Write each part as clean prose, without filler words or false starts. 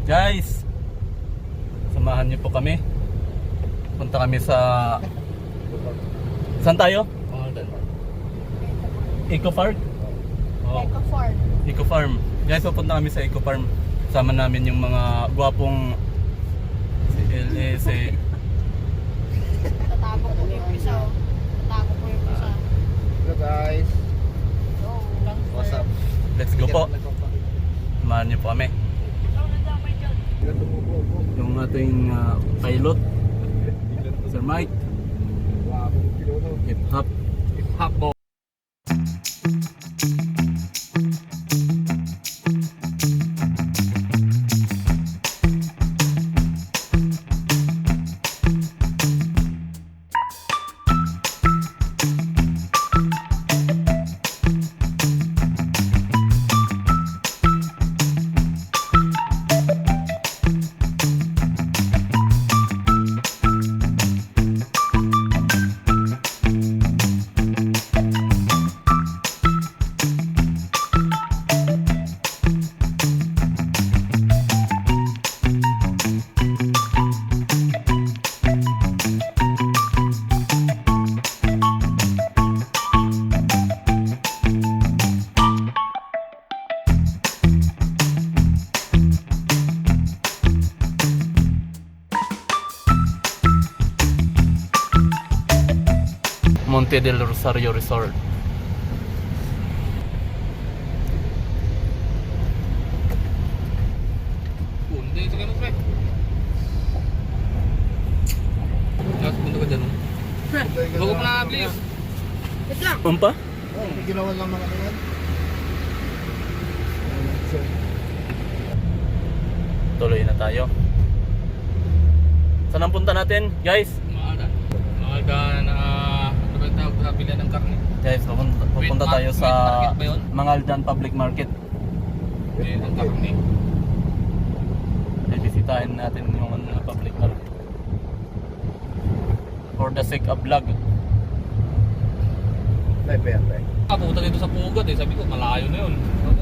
Guys, samahan niyo po kami. Punta kami sa... Saan tayo? Eco Park? Oh. Eco Farm. Eco Farm. Guys, pupunta kami sa Eco Farm. Sama namin yung mga gwapong si LA, si... Tatago po yung isa. Tatago po yung isa. Hello guys. So, lang What's up? Let's go po. Samahan niyo po kami. Yung ating pilot, Sir Mike. Hip hop. Hip hop bo. Monte del Rosario Resort. Hindi sa kanong pre. Just punta ka dyan. Bago pa na please. Wait lang. Pa? Oh, ginawa lang mga kanyan. Tuloy na tayo. Saan ang punta natin, guys? Maaga na ano ba tawag sa pila ng karne? Guys, pupunta tayo sa wet market ba yun? Mangaldan Public Market. Pila ng karne. Bibisitahin natin yung public market. For the sake of vlog. Pupunta dito sa Pugat eh. Sabi ko malayo na yun. Ako.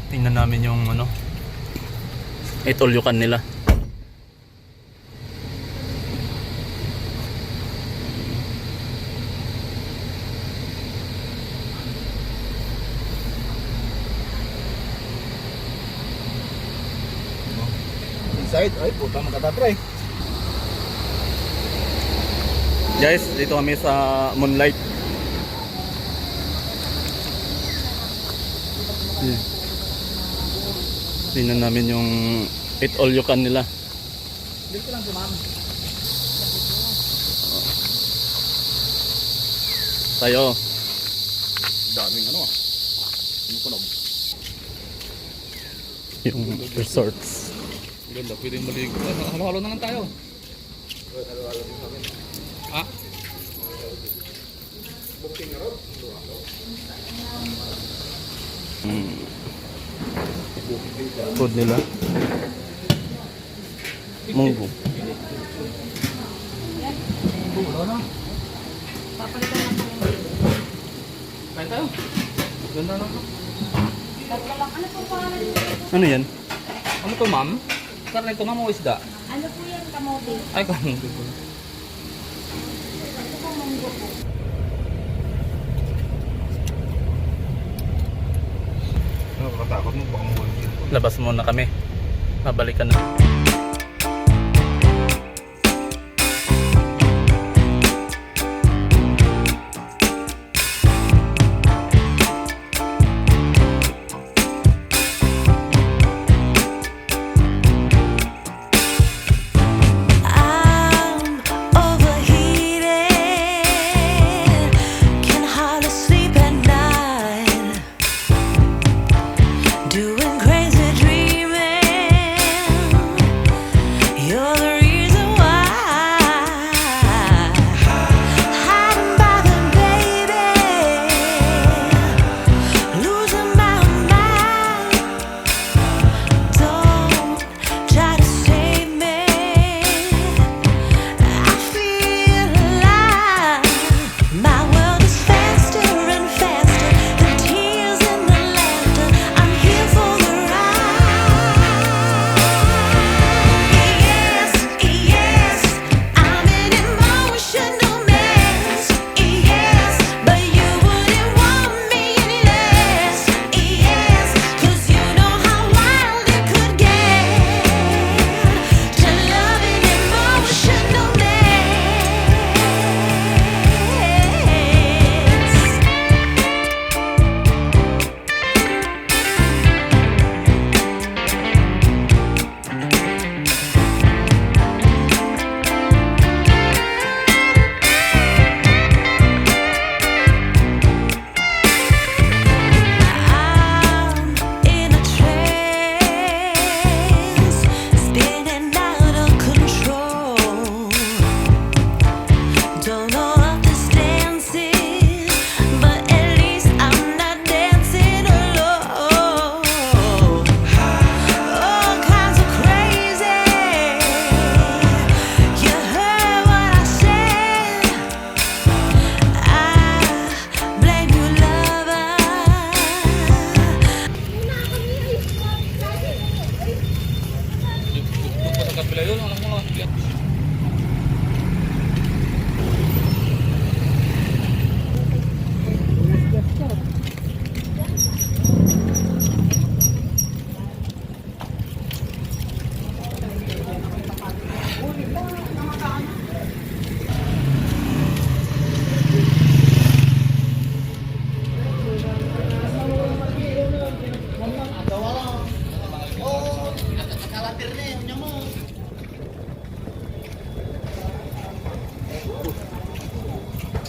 Tingnan namin yung itulyukan nila. Inside, ay puta makatapre. Guys, dito kami sa Moonlight. Tingnan namin yung it all you can nila. Dito lang si ma'am. Tayo. Daming ano ah. Ano ko lang. Yung resorts. Ganda, pwedeng maligo. Halo-halo na lang tayo. Ah? Food nila. Munggo. Wala na. Papalitan na po. Kain tayo. Ganda na. Tatlo lang. Ano po pangalan niyo? Ano yan? Ano to, ma'am? Karne to, ma'am, o isda? Ano po yan, kamote? Ay, kamote po. Ito po, munggo po. Nakakatakot mo, baka mawala yung cellphone. Labas muna kami. Babalikan na. I'm overheated, can hardly sleep at night, doing crazy dreaming. You're the reason why, hiding by the baby, losing my mind. Don't try to save me. I feel alive. My world is faster and faster. The tears and the laughter. I'm here for the ride. Yes, yes, I'm an emotional mess. Yes, but you wouldn't want me any less. Yes, 'cause you know how wild it could get to love an emotional mess. I'm in a trance, spinning out of control. Don't know what this dance is, but at least I'm not dancing alone. All kinds of crazy. You heard what I said. I blame you, lover. Doon pa sa kabila yun. Alam mo lang.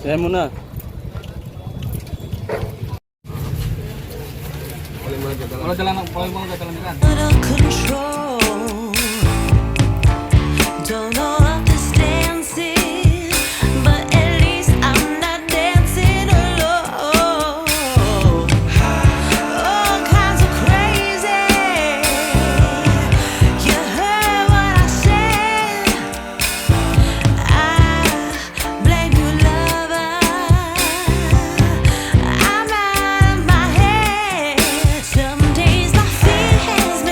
Kaya mo na. Wala dala ng, wala mga dala ng kan. Out of control. Don't know what this dance is, but at least I'm not dancing alone. All kinds of crazy. You heard what I said. I blame you, lover. I'm out of my head. Some days my fear has me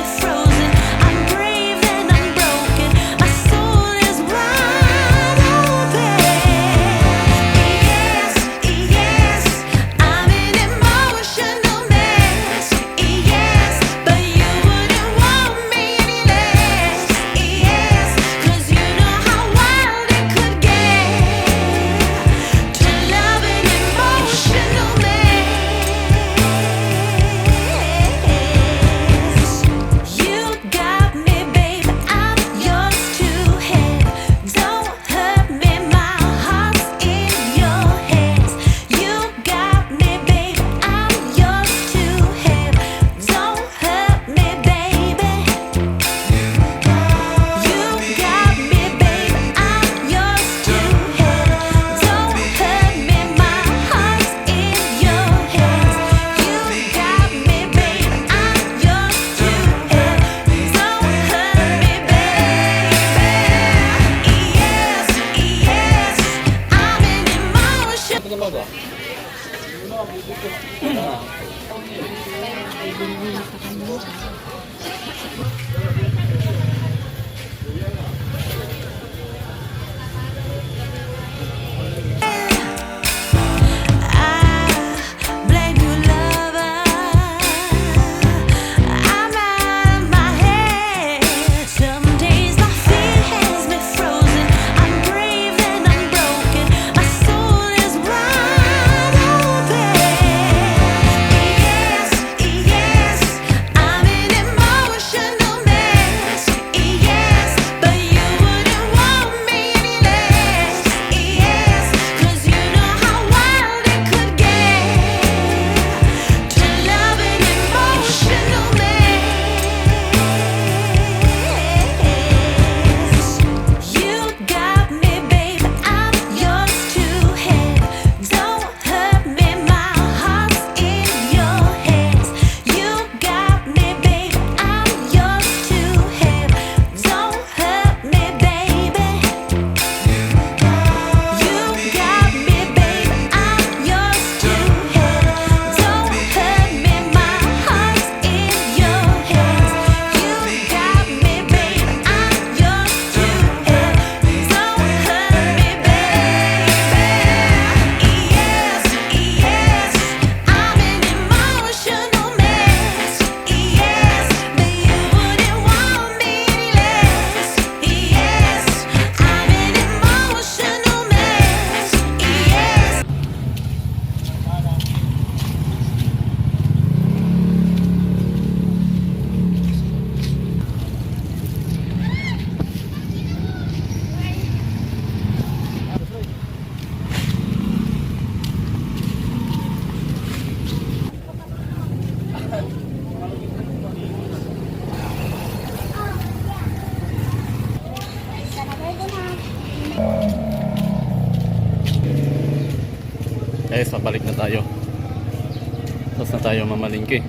Guys, pabalik na tayo. Tapos na tayo mamalingki.